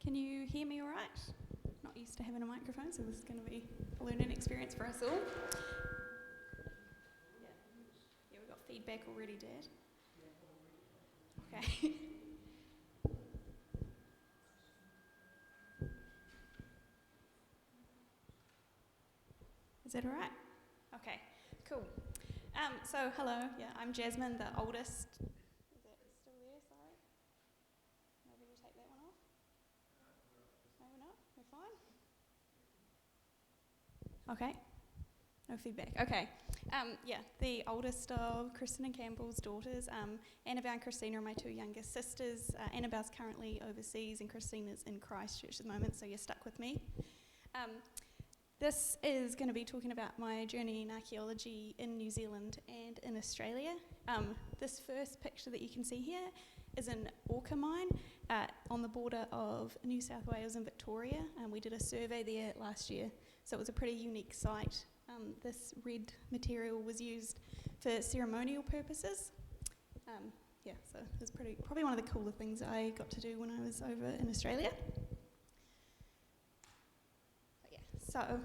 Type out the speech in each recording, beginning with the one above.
Can you hear me all right? Not used to having a microphone, so this is going to be a learning experience for us all. Yeah, we've got feedback already, Dad. Okay. Is that all right? Okay, cool. So hello, yeah, I'm Jasmine, the oldest. Is that still there? Sorry. Maybe we take that one off. Maybe not. We're fine. Okay. No feedback. Okay. The oldest of Kristen and Campbell's daughters. Annabelle and Christina are my two youngest sisters. Annabelle's currently overseas and Christina's in Christchurch at the moment, so you're stuck with me. This is going to be talking about my journey in archaeology in New Zealand and in Australia. This first picture that you can see here is an orca mine on the border of New South Wales and Victoria. We did a survey there last year, so it was a pretty unique site. This red material was used for ceremonial purposes. So it was probably one of the cooler things I got to do when I was over in Australia. So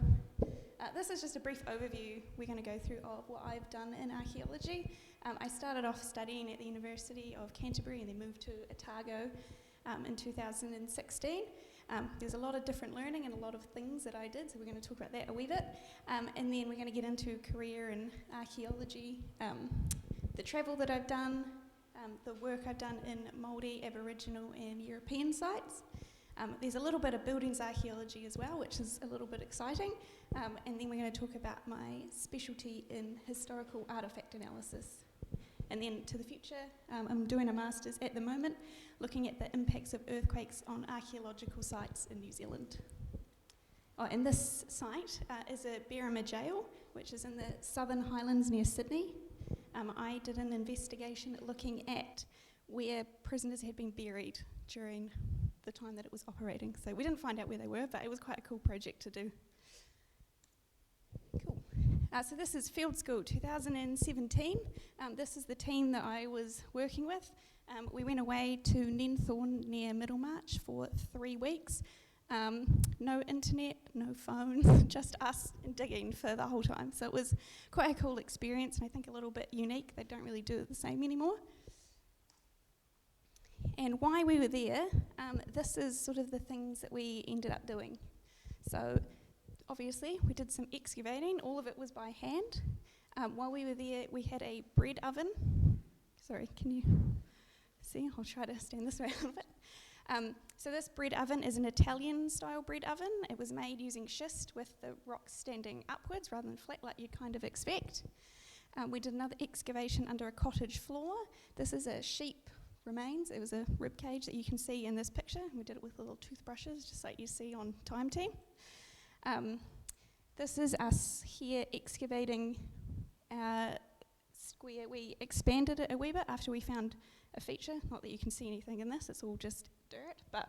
this is just a brief overview we're going to go through of what I've done in archaeology. I started off studying at the University of Canterbury and then moved to Otago in 2016. There's a lot of different learning and a lot of things that I did, so we're going to talk about that a wee bit. And then we're going to get into career in archaeology, the travel that I've done, the work I've done in Māori, Aboriginal and European sites. There's a little bit of buildings archaeology as well, which is a little bit exciting. And then we're going to talk about my specialty in historical artefact analysis. And then to the future, I'm doing a master's at the moment, looking at the impacts of earthquakes on archaeological sites in New Zealand. And this site is a Berrima jail, which is in the Southern Highlands near Sydney. I did an investigation looking at where prisoners had been buried during the time that it was operating. So we didn't find out where they were, but it was quite a cool project to do. Cool. So this is Field School 2017. This is the team that I was working with. We went away to Nenthorn near Middlemarch for 3 weeks. No internet, no phones, just us digging for the whole time. So it was quite a cool experience and I think a little bit unique. They don't really do it the same anymore. And why we were there, this is sort of the things that we ended up doing. So obviously we did some excavating, all of it was by hand. While we were there we had a bread oven. Sorry, can you see? I'll try to stand this way a little bit. So this bread oven is an Italian style bread oven. It was made using schist with the rocks standing upwards rather than flat like you'd kind of expect. We did another excavation under a cottage floor. This is a sheep remains. It was a rib cage that you can see in this picture. We did it with little toothbrushes, just like you see on Time Team. This is us here excavating our square. We expanded it a wee bit after we found a feature. Not that you can see anything in this, it's all just dirt, but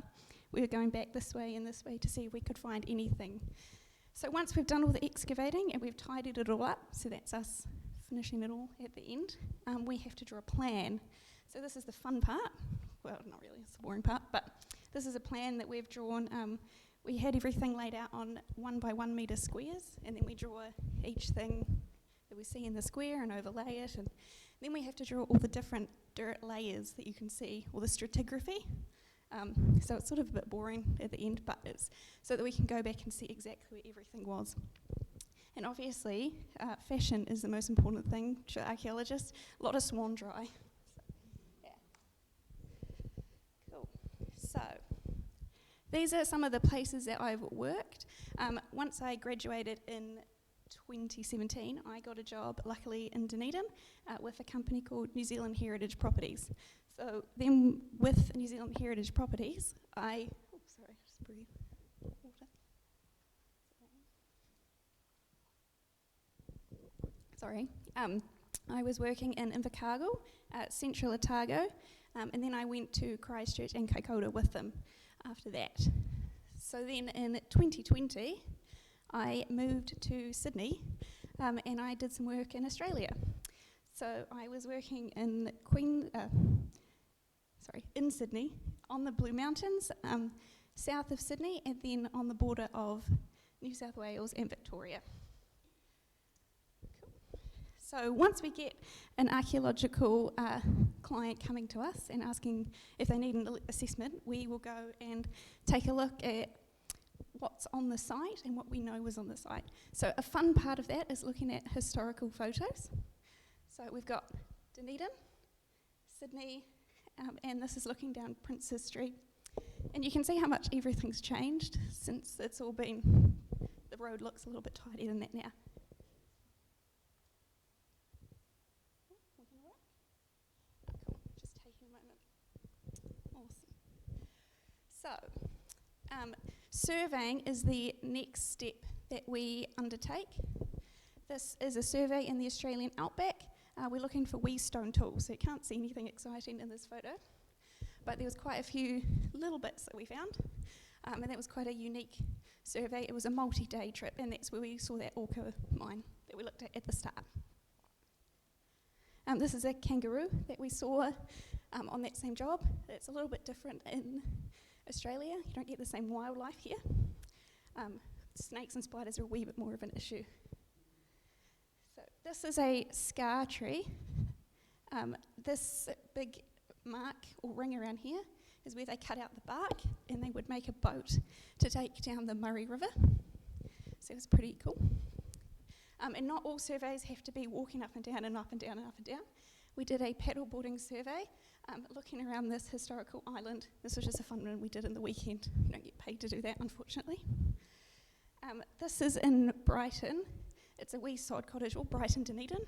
we were going back this way and this way to see if we could find anything. So once we've done all the excavating and we've tidied it all up, so that's us finishing it all at the end, we have to draw a plan. So this is the fun part. Well, not really, it's the boring part, but this is a plan that we've drawn. We had everything laid out on 1 by 1 metre squares, and then we draw each thing that we see in the square and overlay it, and then we have to draw all the different dirt layers that you can see, or the stratigraphy. So it's sort of a bit boring at the end, but it's so that we can go back and see exactly where everything was. And obviously, fashion is the most important thing to archaeologists. A lot of swan dry. So, these are some of the places that I've worked. Once I graduated in 2017, I got a job, luckily, in Dunedin with a company called New Zealand Heritage Properties. So then with New Zealand Heritage Properties, I was working in Invercargill, Central Otago, and then I went to Christchurch and Kaikoura with them after that. So then in 2020, I moved to Sydney and I did some work in Australia. So I was working in in Sydney on the Blue Mountains, south of Sydney, and then on the border of New South Wales and Victoria. Cool. So once we get an archaeological client coming to us and asking if they need an assessment, we will go and take a look at what's on the site and what we know was on the site. So a fun part of that is looking at historical photos. So we've got Dunedin, Sydney, and this is looking down Princes Street. And you can see how much everything's changed since it's all been, the road looks a little bit tidier than that now. Cool, just taking a moment. Awesome. So, surveying is the next step that we undertake. This is a survey in the Australian outback. We're looking for wee stone tools, so you can't see anything exciting in this photo. But there was quite a few little bits that we found, and that was quite a unique survey. It was a multi-day trip, and that's where we saw that orca mine that we looked at the start. This is a kangaroo that we saw on that same job. It's a little bit different in Australia. You don't get the same wildlife here. Snakes and spiders are a wee bit more of an issue. So this is a scar tree. This big mark or ring around here is where they cut out the bark and they would make a boat to take down the Murray River. So it was pretty cool. And not all surveys have to be walking up and down and up and down and up and down. We did a paddleboarding survey looking around this historical island. This was just a fun one we did in the weekend. You don't get paid to do that, unfortunately. This is in Brighton. It's a wee sod cottage, or Brighton, Dunedin.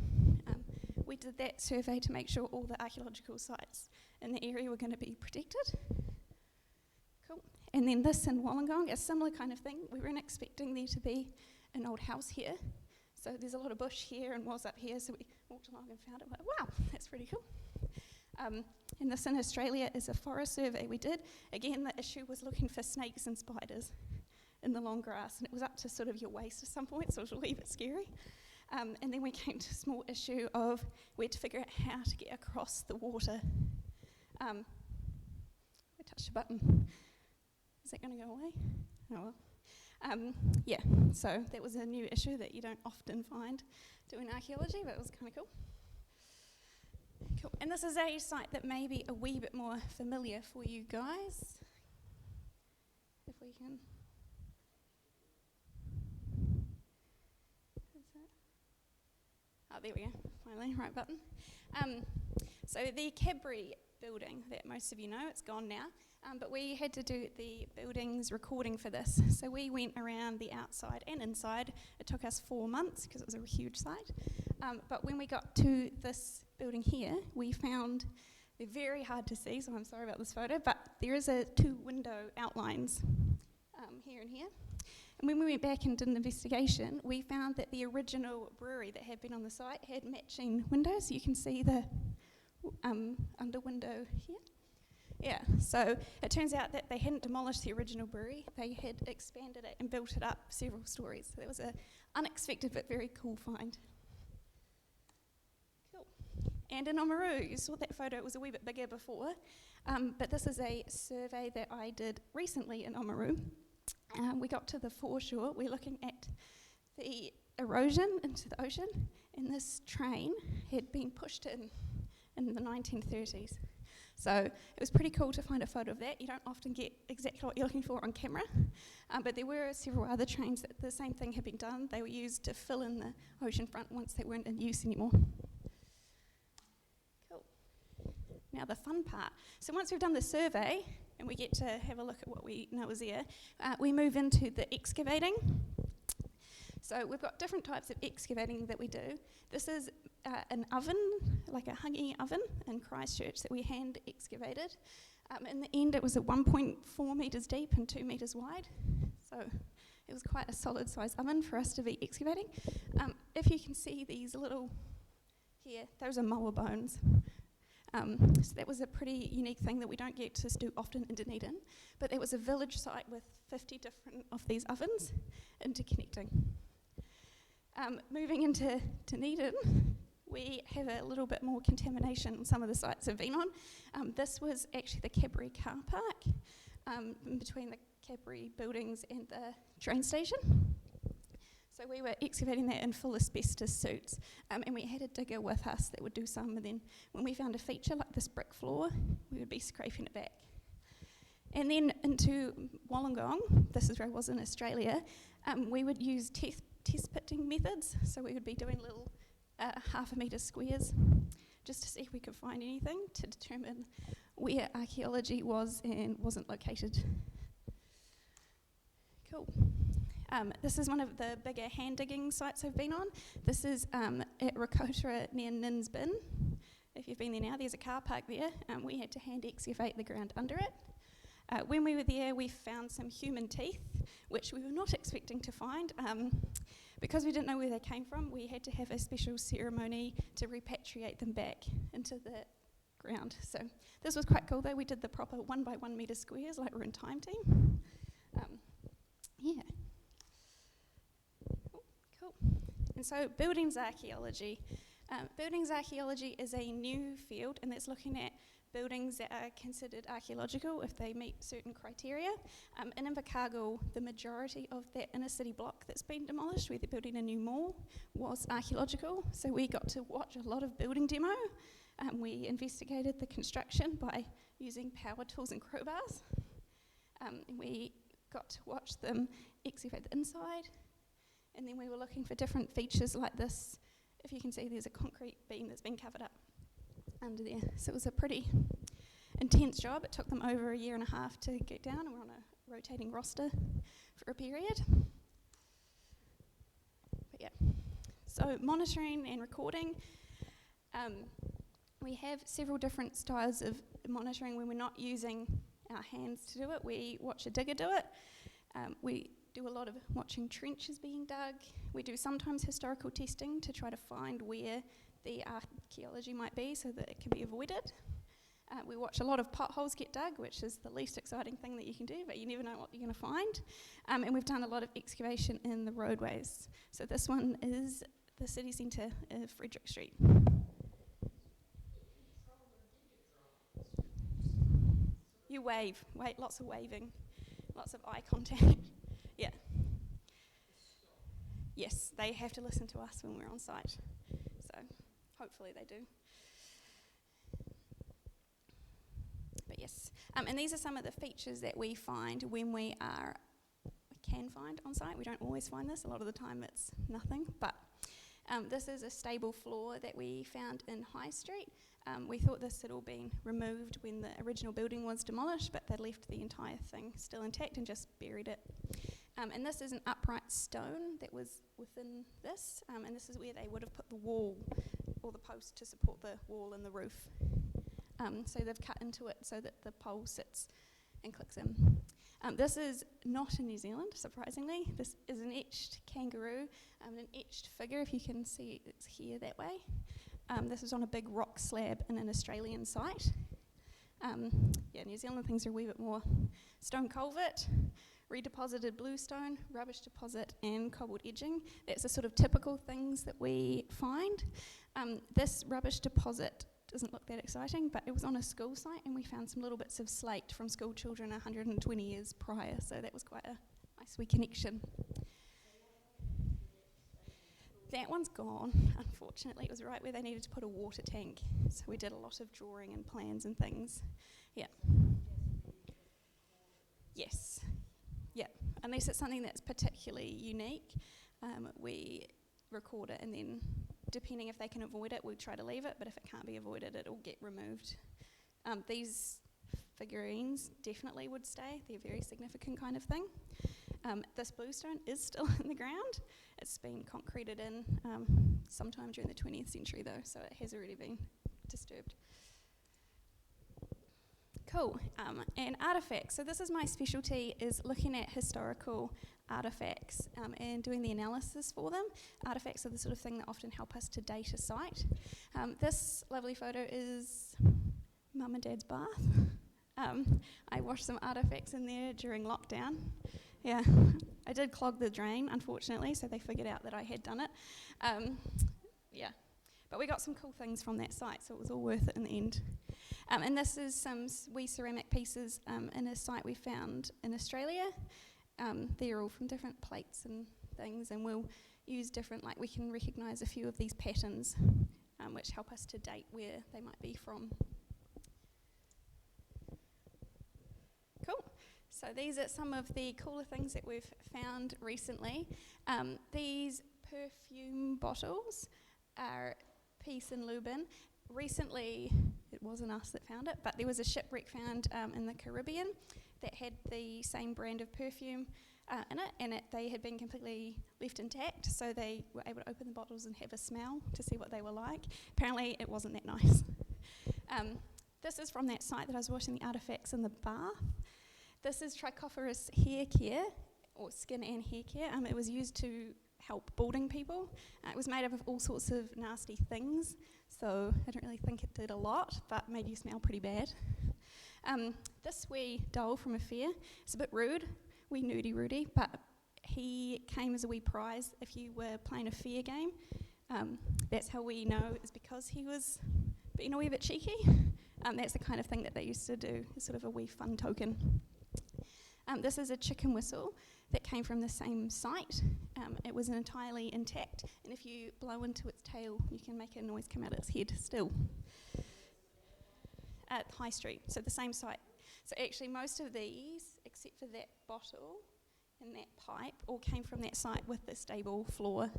We did that survey to make sure all the archaeological sites in the area were going to be protected. Cool. And then this in Wollongong, a similar kind of thing. We weren't expecting there to be an old house here. So there's a lot of bush here and was up here, so we walked along and found it. Like, wow, that's pretty cool. And this in Australia is a forest survey we did. Again, the issue was looking for snakes and spiders in the long grass, and it was up to sort of your waist at some point, so it was a wee bit scary. And then we came to a small issue of we had to figure out how to get across the water. I touched a button. Is that going to go away? Oh well. Yeah, so that was a new issue that you don't often find doing archaeology, but it was kind of cool. Cool. And this is a site that may be a wee bit more familiar for you guys. If we can. Oh, there we go, finally, right button. So the Cadbury building that most of you know, it's gone now, but we had to do the buildings recording for this. So we went around the outside and inside. It took us 4 months because it was a huge site. But when we got to this building here, we found, they're very hard to see, so I'm sorry about this photo, but there is a 2 window outlines here and here. And when we went back and did an investigation, we found that the original brewery that had been on the site had matching windows. You can see the under window here. Yeah, so it turns out that they hadn't demolished the original brewery. They had expanded it and built it up several stories. So that was an unexpected but very cool find. Cool. And in Oamaru, you saw that photo, it was a wee bit bigger before, but this is a survey that I did recently in Oamaru. We got to the foreshore. We're looking at the erosion into the ocean, and this train had been pushed in the 1930s. So it was pretty cool to find a photo of that. You don't often get exactly what you're looking for on camera, but there were several other trains that the same thing had been done. They were used to fill in the ocean front once they weren't in use anymore. Cool. Now the fun part. So once we've done the survey, and we get to have a look at what we know is there, we move into the excavating. So we've got different types of excavating that we do. This is an oven, like a hanging oven in Christchurch that we hand excavated. In the end, it was 1.4 metres deep and 2 metres wide. So it was quite a solid size oven for us to be excavating. If you can see these little here, those are moa bones. So that was a pretty unique thing that we don't get to do often in Dunedin. But there was a village site with 50 different of these ovens interconnecting. Moving into Dunedin, we have a little bit more contamination on some of the sites I've been on. This was actually the Cadbury car park, in between the Cadbury buildings and the train station. So we were excavating that in full asbestos suits, and we had a digger with us that would do some, and then when we found a feature like this brick floor, we would be scraping it back. And then into Wollongong, this is where I was in Australia, we would use test pitting methods, so we would be doing little half a metre squares just to see if we could find anything to determine where archaeology was and wasn't located. Cool. This is one of the bigger hand digging sites I've been on. This is at Rakota near Ninsbin. If you've been there now, there's a car park there. We had to hand excavate the ground under it. When we were there, we found some human teeth, which we were not expecting to find. Because we didn't know where they came from, we had to have a special ceremony to repatriate them back into the ground. So this was quite cool though. We did the proper 1 by 1 metre squares like we're in Time Team. Yeah. Cool. And so buildings archaeology. Buildings archaeology is a new field, and that's looking at buildings that are considered archaeological if they meet certain criteria. In Invercargill, the majority of that inner city block that's been demolished, where they're building a new mall, was archaeological. So we got to watch a lot of building demo. We investigated the construction by using power tools and crowbars. We got to watch them excavate the inside, and then we were looking for different features like this. If you can see, there's a concrete beam that's been covered up under there. So it was a pretty intense job. It took them over 1.5 years to get down, and we're on a rotating roster for a period. But yeah, so monitoring and recording. We have several different styles of monitoring when we're not using our hands to do it. We watch a digger do it. We do a lot of watching trenches being dug. We do sometimes historical testing to try to find where the archaeology might be so that it can be avoided. We watch a lot of potholes get dug, which is the least exciting thing that you can do, but you never know what you're going to find. And we've done a lot of excavation in the roadways. So this one is the city centre of Frederick Street. You wave, lots of waving, lots of eye contact. Yeah. Yes, they have to listen to us when we're on site. So hopefully they do. But yes, and these are some of the features that we find when we can find on site. We don't always find this. A lot of the time it's nothing. But this is a stable floor that we found in High Street. We thought this had all been removed when the original building was demolished, but they left the entire thing still intact and just buried it. And this is an upright stone that was within this, and this is where they would have put the wall or the post to support the wall and the roof. So they've cut into it so that the pole sits and clicks in. This is not in New Zealand, surprisingly. This is an etched kangaroo, an etched figure, if you can see it's here that way. This is on a big rock slab in an Australian site. New Zealand things are a wee bit more. Stone culvert, redeposited bluestone, rubbish deposit, and cobbled edging. That's the sort of typical things that we find. This rubbish deposit doesn't look that exciting, but it was on a school site, and we found some little bits of slate from school children 120 years prior, so that was quite a nice wee connection. That one's gone, unfortunately. It was right where they needed to put a water tank, so we did a lot of drawing and plans and things. Yeah. Yes. Yeah. Unless it's something that's particularly unique, we record it, and then depending if they can avoid it, we'll try to leave it, but if it can't be avoided, it'll get removed. These figurines definitely would stay. They're a very significant kind of thing. This bluestone is still in the ground. It's been concreted in sometime during the 20th century though, so it has already been disturbed. Cool, and artefacts. So this is my specialty, is looking at historical artefacts and doing the analysis for them. Artefacts are the sort of thing that often help us to date a site. This lovely photo is Mum and Dad's bath. I washed some artefacts in there during lockdown. Yeah, I did clog the drain, unfortunately, so they figured out that I had done it. Yeah, but we got some cool things from that site, so it was all worth it in the end. And this is some wee ceramic pieces in a site we found in Australia. They're all from different plates and things, and we'll use different, like we can recognise a few of these patterns, which help us to date where they might be from. Cool. So these are some of the cooler things that we've found recently. These perfume bottles are Peace and Lubin. Recently, it wasn't us that found it, but there was a shipwreck found in the Caribbean that had the same brand of perfume in it, and they had been completely left intact, so they were able to open the bottles and have a smell to see what they were like. Apparently, it wasn't that nice. This is from that site that I was washing the artefacts in the bath. This is trichophorus hair care, or skin and hair care. It was used to help balding people. It was made up of all sorts of nasty things, so I don't really think it did a lot, but made you smell pretty bad. This wee doll from a fair, it's a bit rude, wee nudie Rudy, but he came as a wee prize if you were playing a fair game. That's how we know it's because he was being a wee bit cheeky. That's the kind of thing that they used to do, it's sort of a wee fun token. This is a chicken whistle that came from the same site. It was entirely intact, and if you blow into its tail, you can make a noise come out of its head still. At High Street, so the same site. So actually most of these, except for that bottle and that pipe, all came from that site with the stable floor.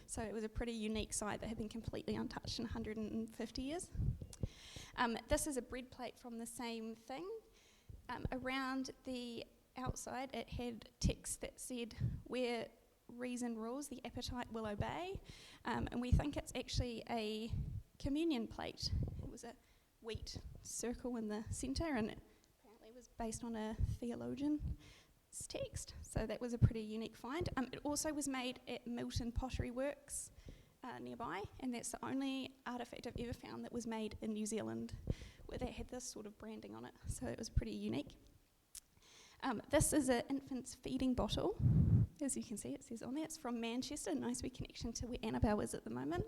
So it was a pretty unique site that had been completely untouched in 150 years. This is a bread plate from the same thing. Around the outside it had text that said, "Where reason rules, the appetite will obey." And we think it's actually a communion plate. It was a wheat circle in the centre, and it apparently was based on a theologian's text. So that was a pretty unique find. It also was made at Milton Pottery Works nearby, and that's the only artefact I've ever found that was made in New Zealand where they had this sort of branding on it. So it was pretty unique. This is an infant's feeding bottle. As you can see, it says on there, it's from Manchester, nice wee connection to where Annabelle is at the moment.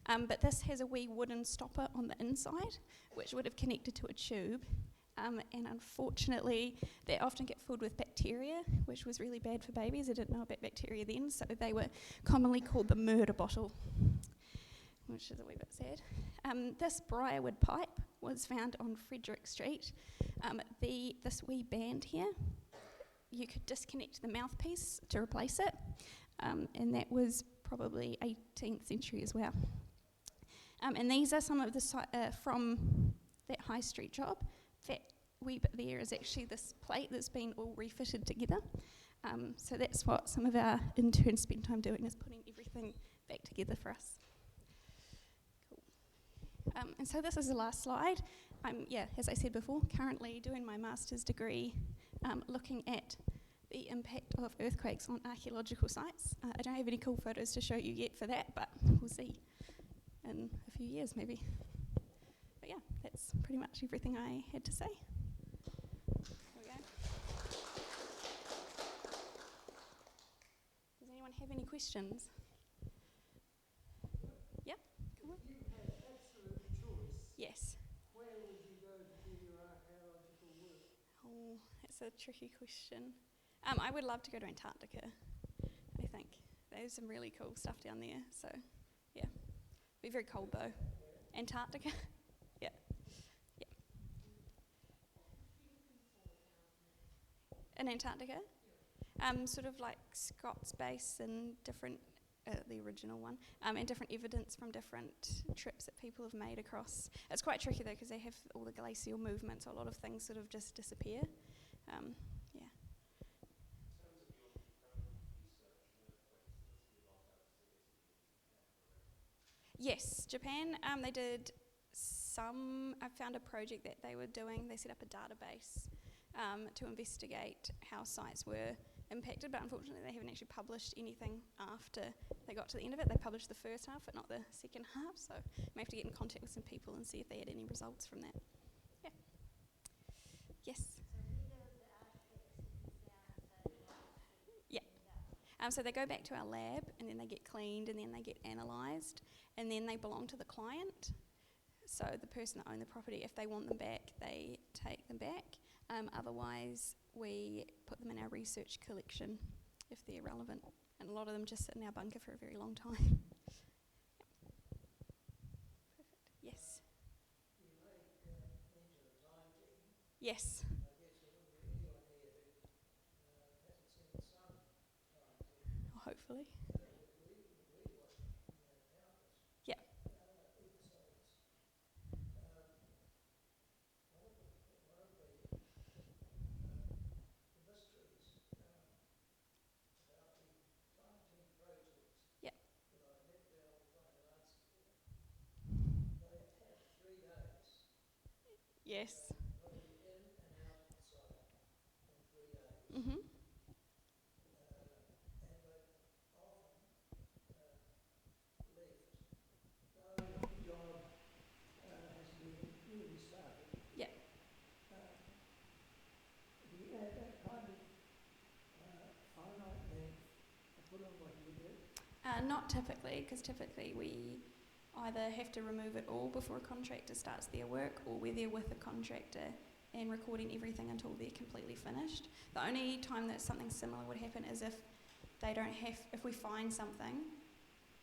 But this has a wee wooden stopper on the inside, which would have connected to a tube. And unfortunately, they often get filled with bacteria, which was really bad for babies. I didn't know about bacteria then, so they were commonly called the murder bottle, which is a wee bit sad. This briarwood pipe was found on Frederick Street. This wee band here, you could disconnect the mouthpiece to replace it, and that was probably 18th century as well. And these are some of the from that High Street job. That wee bit there is actually this plate that's been all refitted together. So that's what some of our interns spend time doing, is putting everything back together for us. Cool. And so this is the last slide. As I said before, currently doing my master's degree looking at the impact of earthquakes on archaeological sites. I don't have any cool photos to show you yet for that, but we'll see in a few years maybe. But yeah, that's pretty much everything I had to say. There we go. Does anyone have any questions? Yeah? Come on. If you had absolute choice, Yes. where would you go to do your archaeological work? Oh, that's a tricky question. I would love to go to Antarctica, I think. There's some really cool stuff down there, so yeah. Be very cold though. Antarctica? Yeah. Yeah. In Antarctica? Sort of like Scott's base and different, the original one, and different evidence from different trips that people have made across. It's quite tricky though, because they have all the glacial movements, so a lot of things sort of just disappear. Yeah. Yes, Japan, they did some, I found a project that they were doing, they set up a database to investigate how sites were impacted, but unfortunately they haven't actually published anything after they got to the end of it. They published the first half, but not the second half, so I may have to get in contact with some people and see if they had any results from that. Yeah. Yes? So they go back to our lab, and then they get cleaned, and then they get analysed, and then they belong to the client. So the person that owned the property, if they want them back, they take them back. Otherwise, we put them in our research collection if they're relevant. And a lot of them just sit in our bunker for a very long time. Perfect. Yes. You made mention of time thing. Yes. I guess there wouldn't be anyone here who hasn't seen the sun time thing. Hopefully. We watch countless Yeah. episodes. One of the mysteries about the time thing projects Yeah. that I never been able to find an answer for. They have 3 days. Yes. They'll be in and outside in 3 days. Mhm. And they've often left. Though the job has been really started. Yeah. Do you have that kind of finite length to put on what you do? Not typically, because typically we either have to remove it all before a contractor starts their work, or we're there with the contractor and recording everything until they're completely finished. The only time that something similar would happen is if we find something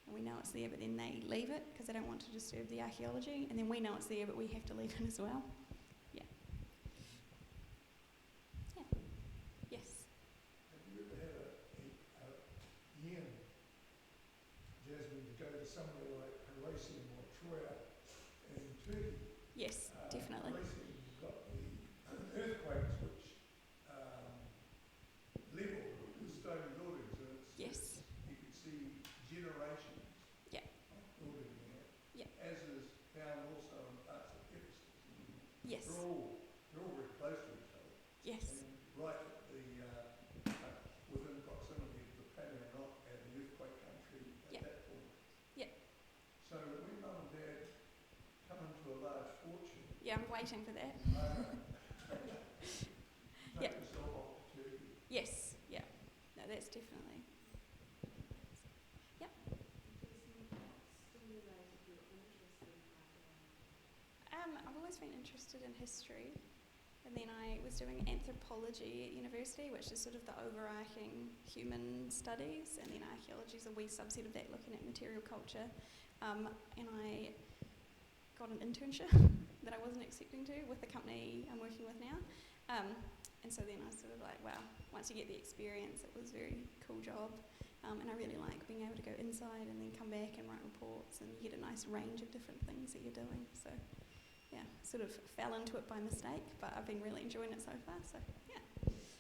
and we know it's there, but then they leave it because they don't want to disturb the archaeology, and then we know it's there, but we have to leave it as well. Yeah. Yeah. Yes. Have you ever had Ian, Jasmine, to go to somewhere like Elysium or Troya in Turkey? Yes, definitely. Elysium's got the earthquakes which level the stone buildings, and Yes. you can see generations Yeah. of building there, Yeah. as is found also in parts of Ephesus. Yes. They're all very close to each other. Yes. And right at the within proximity of the Panama and the earthquake country at Yeah. that point. Yeah. So when Mum and Dad come into a large fortune, Yeah, I'm waiting for that. take Yeah. yourself off to Turkey. Yes. Yeah. No, that's definitely. Yep. I've always been interested in history, and then I was doing anthropology at university, which is sort of the overarching human studies, and then archaeology is a wee subset of that, looking at material culture. And I got an internship that I wasn't expecting to with the company I'm working with now. And so then I was sort of like, wow, once you get the experience, it was a very cool job. And I really like being able to go inside and then come back and write reports, and you get a nice range of different things that you're doing. So yeah, sort of fell into it by mistake, but I've been really enjoying it so far, so yeah. It's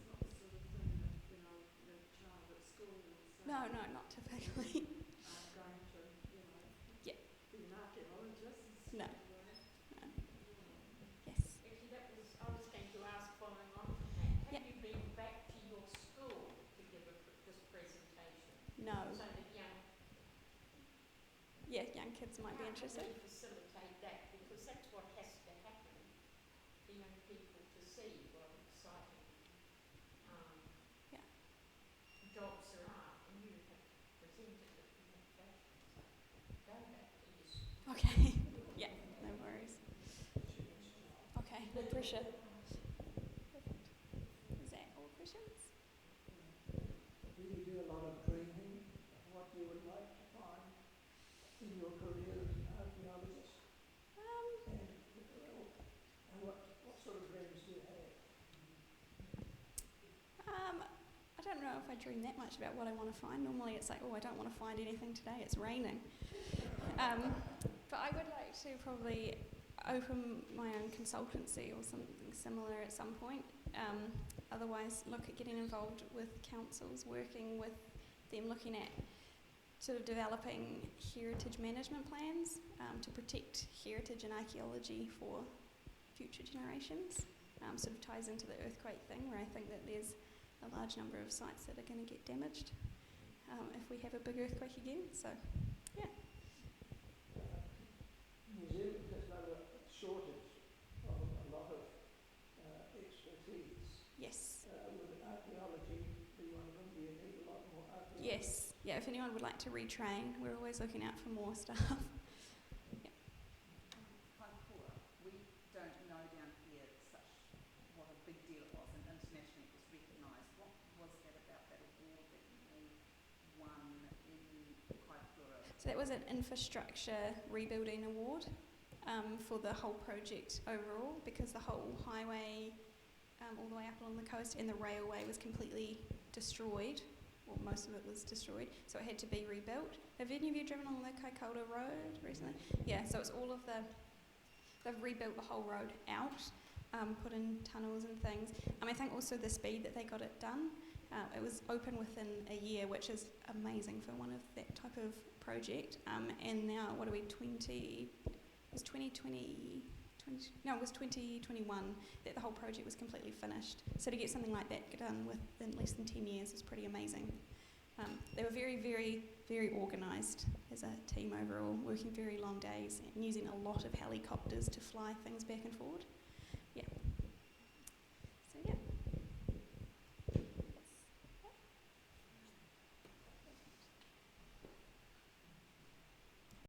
not the sort of thing that, the child at school would say. No, not typically. I'm going to, Yeah. be an archaeologist. No. Right? Yes. Actually, I was going to ask, following on from that, have you been back to your school to give this presentation? No. So that Young kids might be how interested. can we facilitate that? Because that's what has to happen for young people to see what exciting jobs there are, and you have presented it in that fashion. So go back, please. Okay. Yeah, no worries. Okay, no pressure. Perfect. Is that all questions? Do you do a lot of dreaming of what you would like to find in your career as an archaeologist? And what sort of dreams do you have? I don't know if I dream that much about what I want to find. Normally it's like, oh, I don't want to find anything today, it's raining. But I would like to probably open my own consultancy or something similar at some point. Otherwise, look at getting involved with councils, working with them, looking at sort of developing heritage management plans to protect heritage and archaeology for future generations. Sort of ties into the earthquake thing, where I think that there's a large number of sites that are going to get damaged if we have a big earthquake again. So, yeah. New Zealand has got a shortage of a lot of expertise. Yes. Would archaeology be one of them? Do you need a lot more archaeology? Yes. Yeah, if anyone would like to retrain, we're always looking out for more staff. Yeah. So that was an infrastructure rebuilding award for the whole project overall, because the whole highway all the way up along the coast and the railway was completely destroyed, or most of it was destroyed, so it had to be rebuilt. Have any of you driven along the Kaikoura Road recently? Yeah, so it's all of they've rebuilt the whole road out, put in tunnels and things. I think also the speed that they got it done, it was open within a year, which is amazing for one of that type of project. And now, what are we, 2021 that the whole project was completely finished. So to get something like that done within less than 10 years is pretty amazing. They were very, very, very organised as a team overall, working very long days and using a lot of helicopters to fly things back and forward.